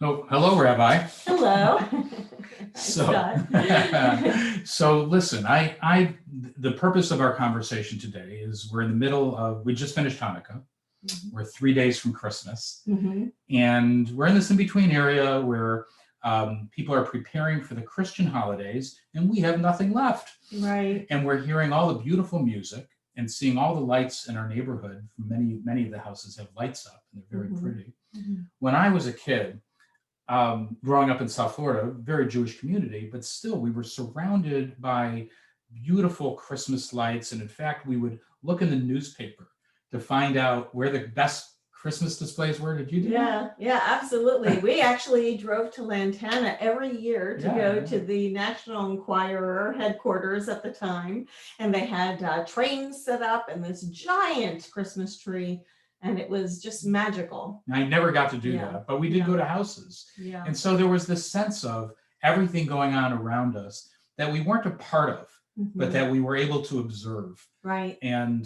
Oh, hello, Rabbi. Hello. So, Scott. so listen, the purpose of our conversation today is we're in the middle of, we just finished Hanukkah. We're 3 days from Christmas. And we're in this in-between area where people are preparing for the Christian holidays and we have nothing left. Right. And we're hearing all the beautiful music and seeing all the lights in our neighborhood. Many of the houses have lights up and they're very pretty. When I was a kid, growing up in South Florida, very Jewish community, but still we were surrounded by beautiful Christmas lights. And in fact, we would look in the newspaper to find out where the best Christmas displays were. Did you do that? Yeah, absolutely. We actually drove to Lantana every year to go to the National Enquirer headquarters at the time. And they had trains set up and this giant Christmas tree. And it was just magical. I never got to do that, but we did go to houses. And so there was this sense of everything going on around us that we weren't a part of, but that we were able to observe. Right. And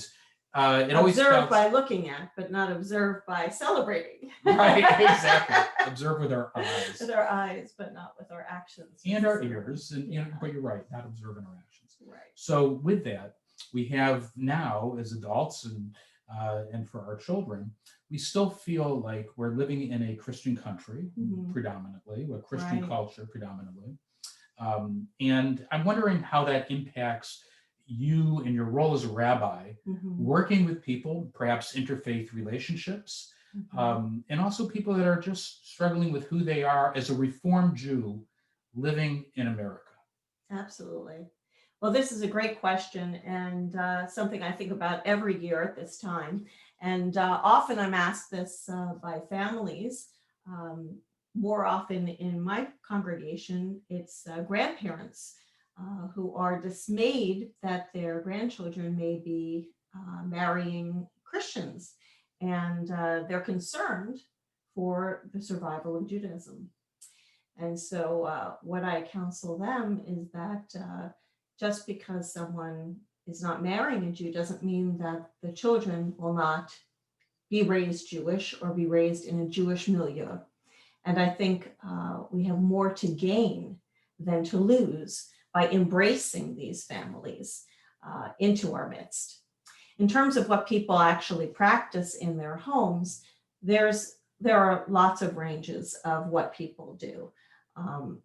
it always observe by looking at, but not observe by celebrating. Right, exactly. Observe with our eyes. With our eyes, but not with our actions. And our ears. And but you're right, not observing our actions. Right. So with that, we have now as adults and for our children, we still feel like we're living in a Christian country, predominantly, a Christian culture predominantly. And I'm wondering how that impacts you in your role as a rabbi, working with people, perhaps interfaith relationships, and also people that are just struggling with who they are as a Reformed Jew living in America. Absolutely. Well, this is a great question and something I think about every year at this time. And often I'm asked this by families. More often in my congregation, it's grandparents who are dismayed that their grandchildren may be marrying Christians. And they're concerned for the survival of Judaism. And so what I counsel them is that just because someone is not marrying a Jew doesn't mean that the children will not be raised Jewish or be raised in a Jewish milieu. And I think we have more to gain than to lose by embracing these families into our midst. In terms of what people actually practice in their homes, there are lots of ranges of what people do.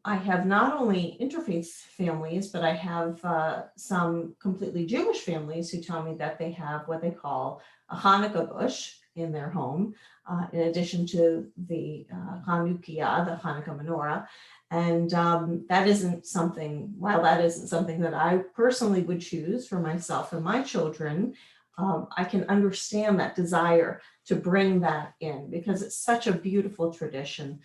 I have not only interfaith families, but I have some completely Jewish families who tell me that they have what they call a Hanukkah bush in their home, in addition to the Hanukkah, the Hanukkah menorah. And that isn't something, while that isn't something that I personally would choose for myself and my children, I can understand that desire to bring that in because it's such a beautiful tradition.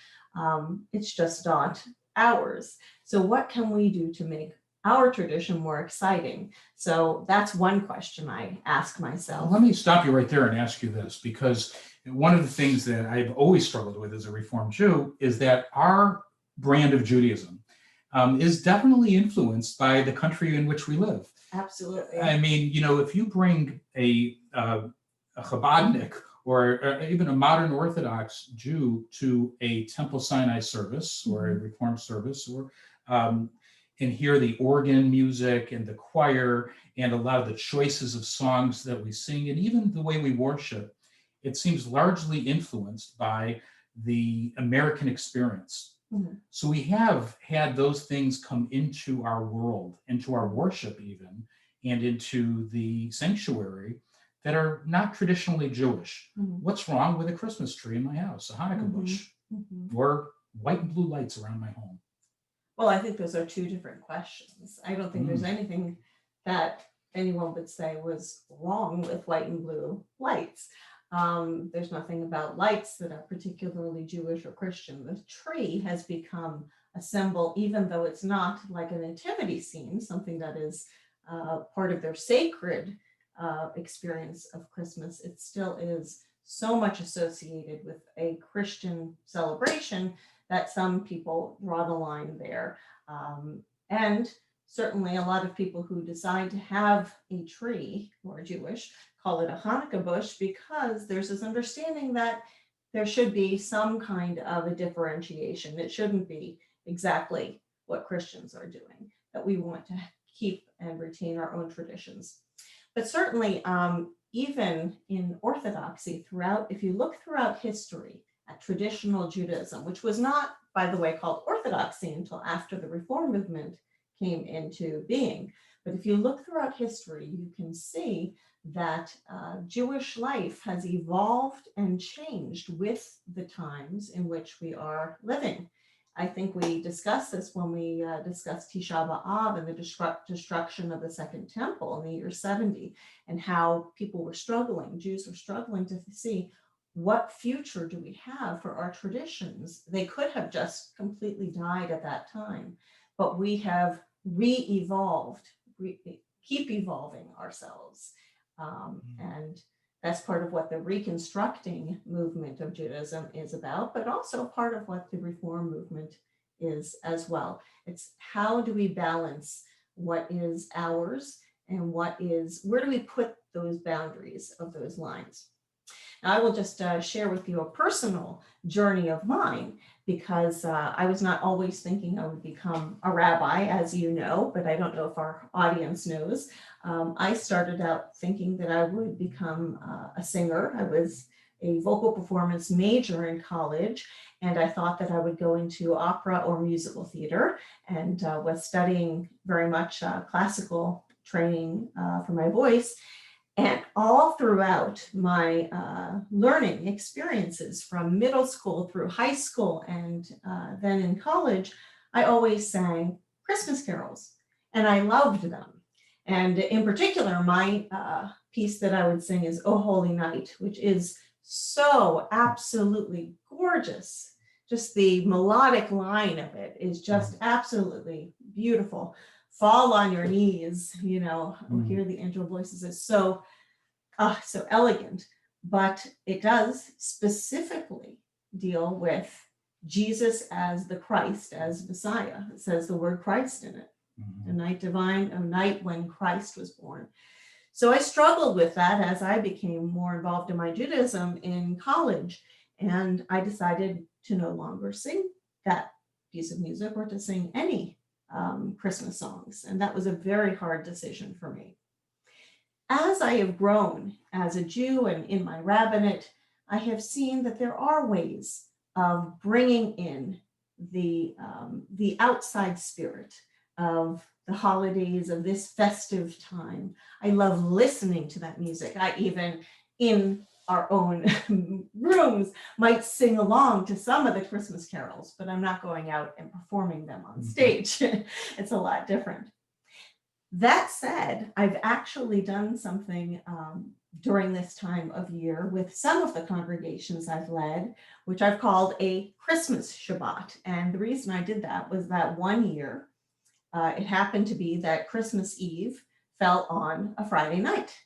It's just not ours. So what can we do to make our tradition more exciting? So that's one question I ask myself. Well, let me stop you right there and ask you this, because one of the things that I've always struggled with as a Reformed Jew is that our brand of Judaism is definitely influenced by the country in which we live. Absolutely. I mean, if you bring a Chabadnik or even a modern Orthodox Jew to a Temple Sinai service or a Reformed service, or and hear the organ music and the choir and a lot of the choices of songs that we sing, and even the way we worship, it seems largely influenced by the American experience. So we have had those things come into our world, into our worship even, and into the sanctuary that are not traditionally Jewish. What's wrong with a Christmas tree in my house, a Hanukkah bush, or white and blue lights around my home? Well, I think those are two different questions. I don't think there's anything that anyone would say was wrong with white and blue lights. There's nothing about lights that are particularly Jewish or Christian. The tree has become a symbol, even though it's not like a nativity scene, something that is part of their sacred experience of Christmas. It still is so much associated with a Christian celebration that some people draw the line there. And certainly a lot of people who decide to have a tree, who are Jewish, call it a Hanukkah bush because there's this understanding that there should be some kind of a differentiation. It shouldn't be exactly what Christians are doing, that we want to keep and retain our own traditions. But certainly, even in Orthodoxy throughout, if you look throughout history at traditional Judaism, which was not, by the way, called Orthodoxy until after the Reform movement came into being. But if you look throughout history, you can see that Jewish life has evolved and changed with the times in which we are living. I think we discussed this when we discussed Tisha B'Av and the destruction of the Second Temple in the year 70, and how people were struggling, Jews were struggling to see what future do we have for our traditions. They could have just completely died at that time, but we have re-evolved, keep evolving ourselves. And that's part of what the reconstructing movement of Judaism is about, but also part of what the Reform movement is as well. It's how do we balance what is ours and what is, where do we put those boundaries of those lines? Now, I will just share with you a personal journey of mine, because I was not always thinking I would become a rabbi, as you know, but I don't know if our audience knows. I started out thinking that I would become a singer. I was a vocal performance major in college, and I thought that I would go into opera or musical theater, and was studying very much classical training for my voice. And all throughout my learning experiences from middle school through high school and then in college, I always sang Christmas carols, and I loved them. And in particular, my piece that I would sing is "O Holy Night," which is so absolutely gorgeous. Just the melodic line of it is just absolutely beautiful. Fall on your knees, you know, hear the angel voices. Is so elegant, but it does specifically deal with Jesus as the Christ, as Messiah. It says the word Christ in it. A night divine, a night when Christ was born. So I struggled with that as I became more involved in my Judaism in college, and I decided to no longer sing that piece of music or to sing any Christmas songs. And that was a very hard decision for me. As I have grown as a Jew and in my rabbinate, I have seen that there are ways of bringing in the outside spirit of the holidays, of this festive time. I love listening to that music. I even, in our own rooms, might sing along to some of the Christmas carols, but I'm not going out and performing them on stage. It's a lot different. That said, I've actually done something during this time of year with some of the congregations I've led, which I've called a Christmas Shabbat. And the reason I did that was that one year, it happened to be that Christmas Eve fell on a Friday night.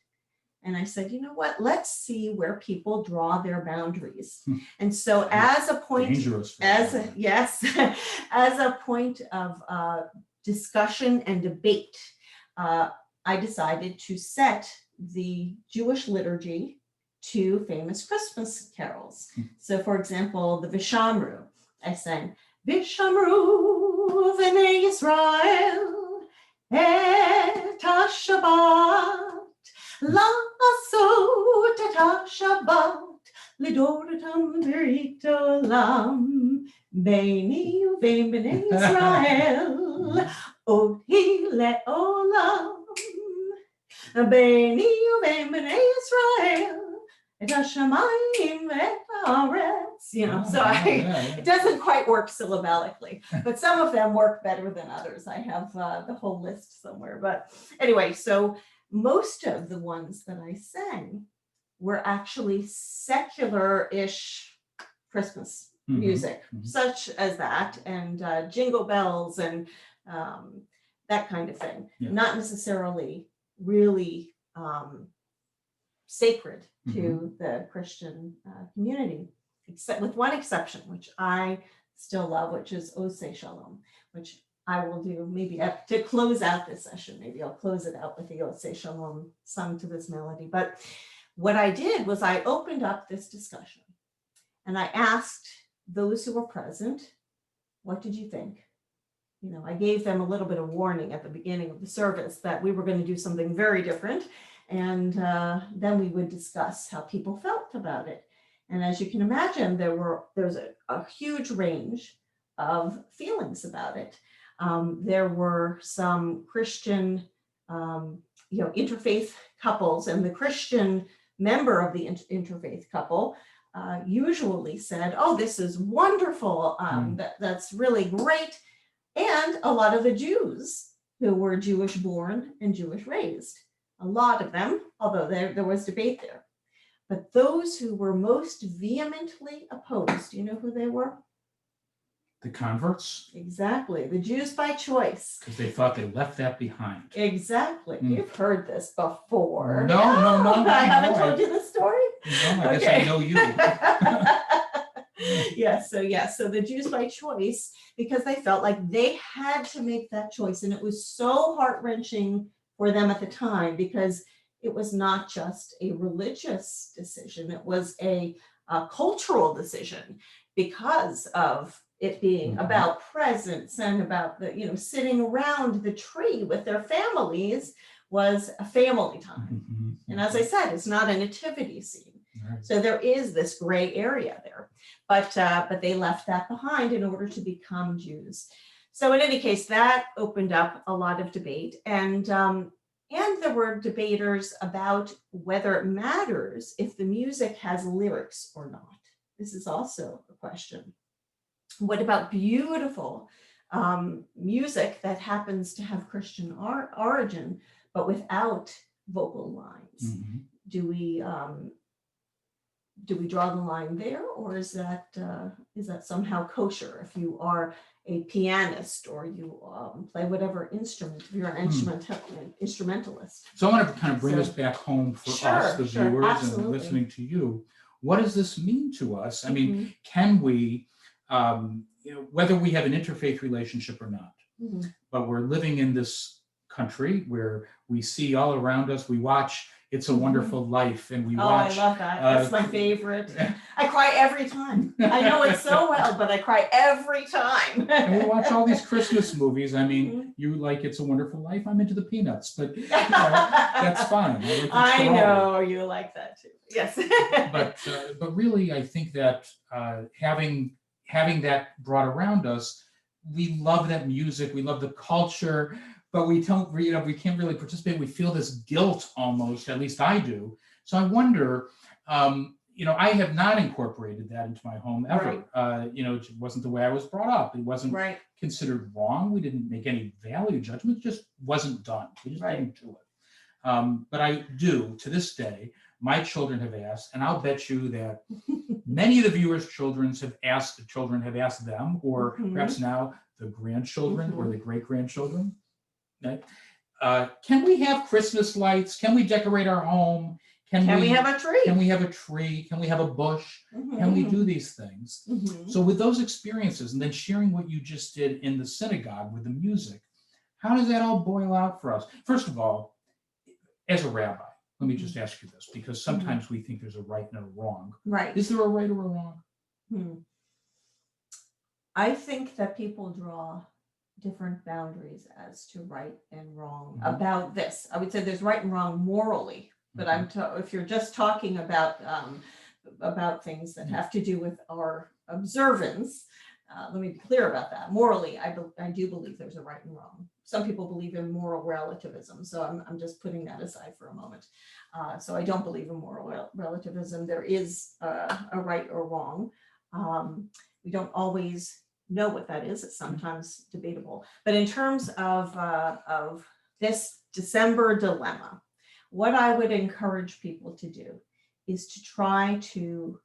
And I said, you know what, let's see where people draw their boundaries. And so as a point, as a point of discussion and debate, I decided to set the Jewish liturgy to famous Christmas carols. So for example, the Vishamru, I sang, Vishamru v'nei Yisrael et ha-Shabbat la'asot et ha-Shabbat lidoratam v'rit olam beini uvein b'nei Yisrael oti le'olam beini uvein b'nei Yisrael et ha-shamayim et ha'aretz. You know, it doesn't quite work syllabically, but some of them work better than others. I have the whole list somewhere. But anyway, so most of the ones that I sang were actually secular-ish Christmas music, such as that, and jingle bells and that kind of thing. Not necessarily really sacred to the Christian community, except with one exception, which I still love, which is Oseh Shalom, which I will do maybe to close out this session. Maybe I'll close it out with the Oseh Shalom sung to this melody. But what I did was I opened up this discussion And I asked those who were present, what did you think? You know, I gave them a little bit of warning at the beginning of the service that we were going to do something very different. And then we would discuss how people felt about it. And as you can imagine, there's a huge range of feelings about it. There were some Christian, interfaith couples, and the Christian member of the interfaith couple usually said, "Oh, this is wonderful. That's really great." And a lot of the Jews who were Jewish born and Jewish raised, a lot of them, although there was debate there. But those who were most vehemently opposed, you know who they were? The converts? Exactly, the Jews by choice. Because they thought they left that behind. Exactly. You've heard this before. No. I haven't told you this story? No, I guess I know you. So the Jews by choice, because they felt like they had to make that choice. And it was so heart-wrenching for them at the time, because it was not just a religious decision, it was a cultural decision, because of it being about presents and about the, sitting around the tree with their families was a family time. And as I said, it's not a nativity scene. Right. So there is this gray area there, but they left that behind in order to become Jews. So in any case, that opened up a lot of debate, and there were debaters about whether it matters if the music has lyrics or not. This is also a question. What about beautiful music that happens to have Christian origin, but without vocal lines? Do we draw the line there, or is that somehow kosher if you are a pianist or you play whatever instrument, if you're an instrumentalist? So I want to kind of bring this back home for us, the viewers, absolutely. and listening to you. What does this mean to us? I mean, can we, whether we have an interfaith relationship or not, but we're living in this country where we see all around us, we watch It's a Wonderful Life, and we watch. I love that. That's my favorite. I cry every time. I know it so well, but I cry every time. And we watch all these Christmas movies. I mean, you like It's a Wonderful Life. I'm into the Peanuts, but that's fine. I know you like that too. Yes. But really, I think that having that brought around us, we love that music. We love the culture. But we don't, we can't really participate. We feel this guilt almost, at least I do. So I wonder, I have not incorporated that into my home ever. Right. It wasn't the way I was brought up. It wasn't considered wrong. We didn't make any value judgment. It just wasn't done. We just didn't do it. But I do, to this day, my children have asked, and I'll bet you that many of the viewers' children have asked them, or perhaps now the grandchildren or the great-grandchildren. Can we have Christmas lights? Can we decorate our home? Can we have a tree? Can we have a tree? Can we have a bush? Can we do these things? So with those experiences, and then sharing what you just did in the synagogue with the music, how does that all boil out for us? First of all, as a rabbi, let me just ask you this, because sometimes we think there's a right and a wrong. Right. Is there a right or a wrong? I think that people draw different boundaries as to right and wrong about this. I would say there's right and wrong morally, but if you're just talking about things that have to do with our observance, let me be clear about that. Morally, I do believe there's a right and wrong. Some people believe in moral relativism, so I'm just putting that aside for a moment. So I don't believe in moral relativism. There is a right or wrong. We don't always know what that is. It's sometimes debatable. But in terms of this December dilemma, what I would encourage people to do is to try to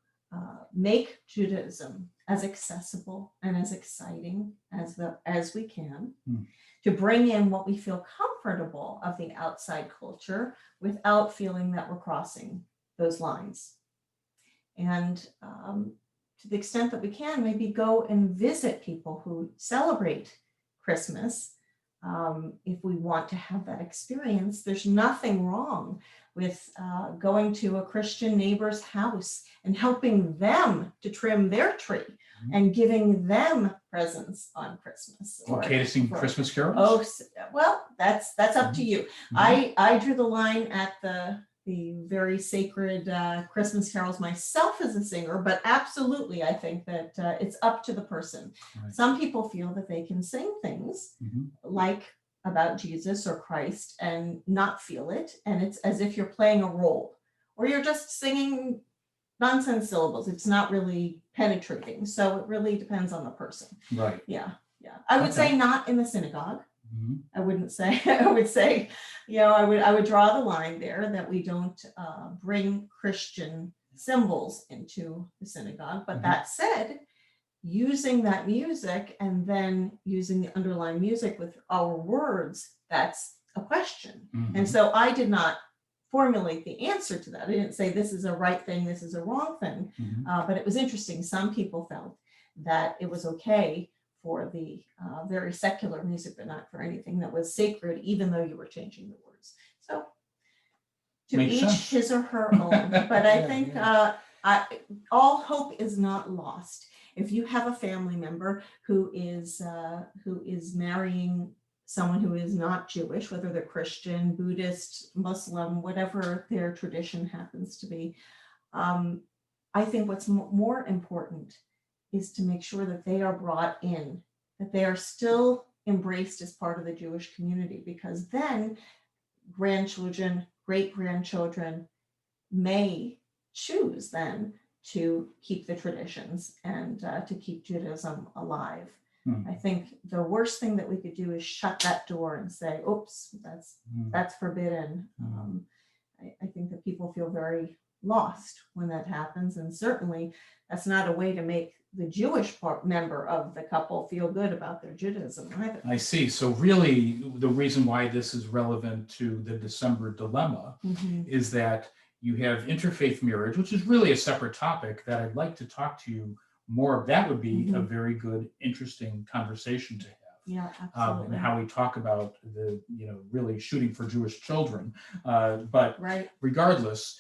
make Judaism as accessible and as exciting as we can, to bring in what we feel comfortable of the outside culture without feeling that we're crossing those lines. And to the extent that we can, maybe go and visit people who celebrate Christmas if we want to have that experience, there's nothing wrong with going to a Christian neighbor's house and helping them to trim their tree and giving them presents on Christmas. Okay, to sing Christmas carols? Oh, well, that's up to you. I drew the line at the very sacred Christmas carols myself as a singer, but absolutely, I think that it's up to the person. Right. Some people feel that they can sing things like about Jesus or Christ and not feel it, and it's as if you're playing a role, or you're just singing nonsense syllables. It's not really penetrating, so it really depends on the person. Right. Yeah. I would say not in the synagogue. I wouldn't say. I would say, I would draw the line there that we don't bring Christian symbols into the synagogue. But that said, using that music and then using the underlying music with our words, that's a question. And so I did not formulate the answer to that. I didn't say this is a right thing, this is a wrong thing. But it was interesting. Some people felt that it was okay for the very secular music, but not for anything that was sacred, even though you were changing the words. So to Makes each sense. his or her own. But I think all hope is not lost. If you have a family member who is marrying someone who is not Jewish, whether they're Christian, Buddhist, Muslim, whatever their tradition happens to be, I think what's more important is to make sure that they are brought in, that they are still embraced as part of the Jewish community, because then grandchildren, great-grandchildren may choose then to keep the traditions and to keep Judaism alive. I think the worst thing that we could do is shut that door and say, oops, that's forbidden. I think that people feel very lost when that happens. And certainly that's not a way to make the Jewish member of the couple feel good about their Judaism either. I see. So really the reason why this is relevant to the December dilemma is that you have interfaith marriage, which is really a separate topic that I'd like to talk to you more. That would be a very good, interesting conversation to have. Yeah, absolutely. And how we talk about the, really shooting for Jewish children. But regardless,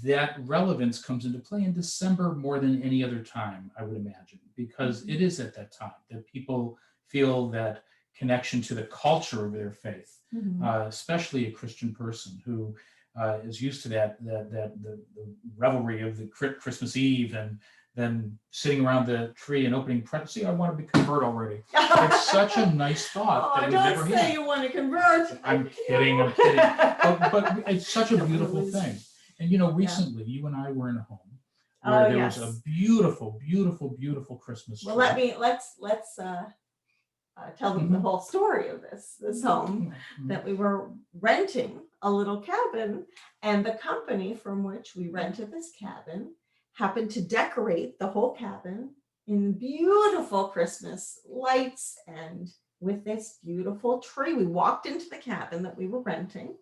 that relevance comes into play in December more than any other time, I would imagine, because it is at that time that people feel that connection to the culture of their faith, especially a Christian person who is used to the revelry of the Christmas Eve and then sitting around the tree and opening presents. See, I want to convert already. It's such a nice thought that we've never had. Don't say you want to convert. I'm kidding. But it's such a beautiful thing. And recently you and I were in a home where there was a beautiful, beautiful, beautiful Christmas tree. Well, let's tell them the whole story of this home, that we were renting a little cabin, and the company from which we rented this cabin happened to decorate the whole cabin in beautiful Christmas lights and with this beautiful tree. We walked into the cabin that we were renting,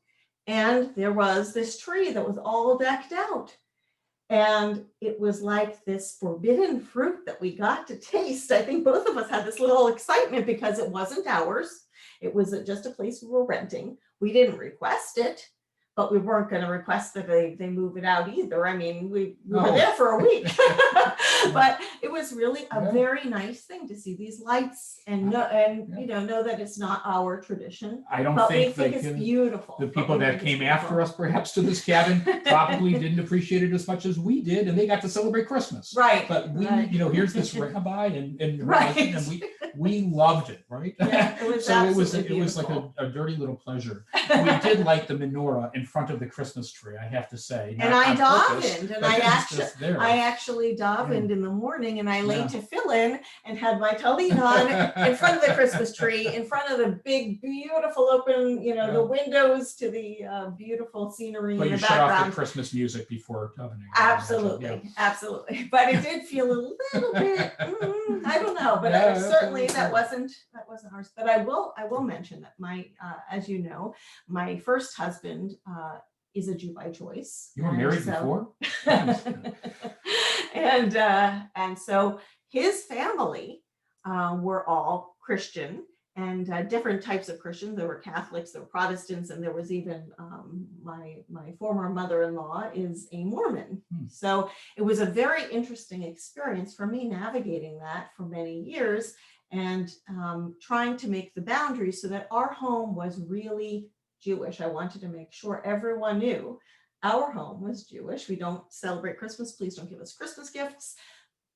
and there was this tree that was all decked out. And it was like this forbidden fruit that we got to taste. I think both of us had this little excitement because it wasn't ours. It was just a place we were renting. We didn't request it, but we weren't going to request that they move it out either. I mean, we were there for a week. But it was really a very nice thing to see these lights and know that it's not our tradition. I don't think it's beautiful. The people that came after us, perhaps, to this cabin probably didn't appreciate it as much as we did, and they got to celebrate Christmas. Right. But we, here's this rabbi, and we loved it, right? Yeah, it was so it was like a dirty little pleasure. We did light the menorah in front of the Christmas tree, I have to say. And I davened, and I actually davened in the morning, and I laid to fill in and had my talit on in front of the Christmas tree, in front of the big, beautiful open, the windows to the beautiful scenery but in the you shut off background. the Christmas music before davening. Absolutely. But it did feel a little bit, I don't know, but certainly that wasn't ours. But I will mention that my, as you know, my first husband is a Jew by choice. You were married before? And so his family were all Christian, and different types of Christians. There were Catholics, there were Protestants, and there was even my former mother-in-law is a Mormon. So it was a very interesting experience for me navigating that for many years and trying to make the boundaries so that our home was really Jewish. I wanted to make sure everyone knew our home was Jewish. We don't celebrate Christmas. Please don't give us Christmas gifts.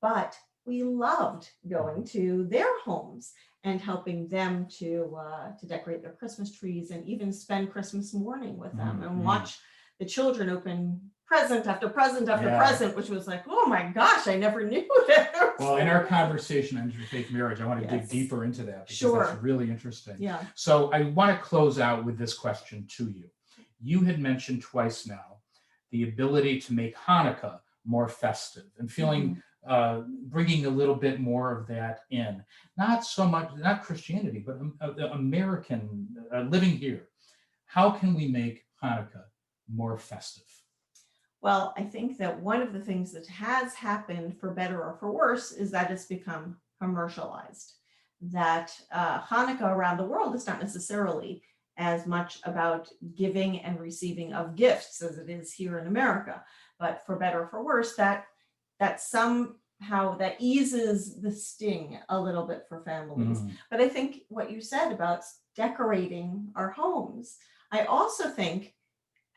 But we loved going to their homes and helping them to decorate their Christmas trees and even spend Christmas morning with them and watch the children open present after present after present, which was like, oh my gosh, I never knew that. Well, in our conversation on interfaith marriage, I want to dig deeper into that because that's really interesting. Yeah. So I want to close out with this question to you. You had mentioned twice now the ability to make Hanukkah more festive and feeling bringing a little bit more of that in, not so much, not Christianity, but American living here. How can we make Hanukkah more festive? Well, I think that one of the things that has happened, for better or for worse, is that it's become commercialized. That Hanukkah around the world is not necessarily as much about giving and receiving of gifts as it is here in America. But for better or for worse, that somehow that eases the sting a little bit for families. But I think what you said about decorating our homes, I also think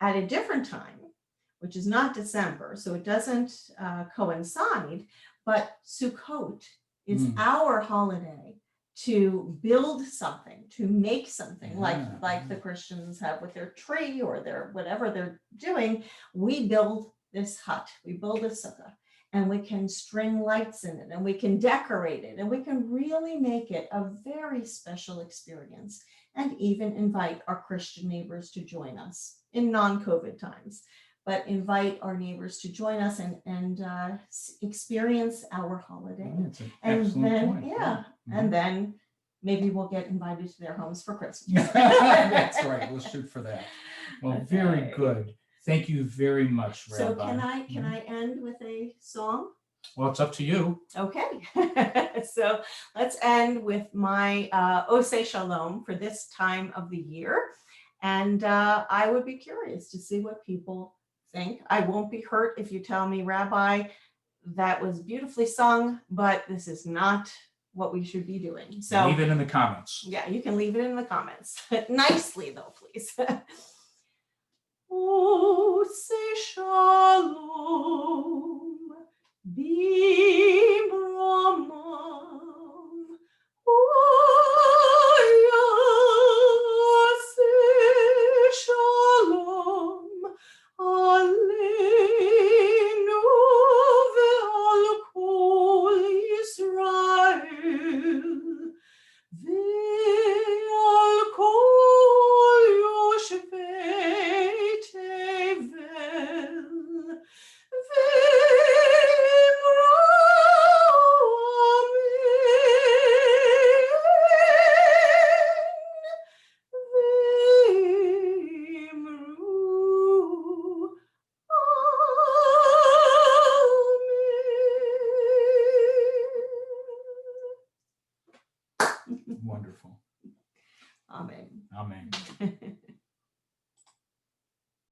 at a different time, which is not December, so it doesn't coincide, but Sukkot is our holiday to build something, to make something like the Christians have with their tree or their whatever they're doing. We build this hut, we build a sukkah, and we can string lights in it, and we can decorate it, and we can really make it a very special experience, and even invite our Christian neighbors to join us in non-COVID times. But invite our neighbors to join us and experience our holiday. That's an excellent point. And then maybe we'll get invited to their homes for Christmas. That's right. We'll shoot for that. Well, very good. Thank you very much, Rabbi. So can I end with a song? Well, it's up to you. Okay. So let's end with my Oseh Shalom for this time of the year. And I would be curious to see what people think. I won't be hurt if you tell me, Rabbi, that was beautifully sung, but this is not what we should be doing. So leave it in the comments. Yeah, you can leave it in the comments. Nicely though, please. Oseh Shalom Bimramam Oyaseh Shalom Aleinu ve'al kol Yisrael ve'al kol yoshvei tevel Wonderful. Amen. Amen.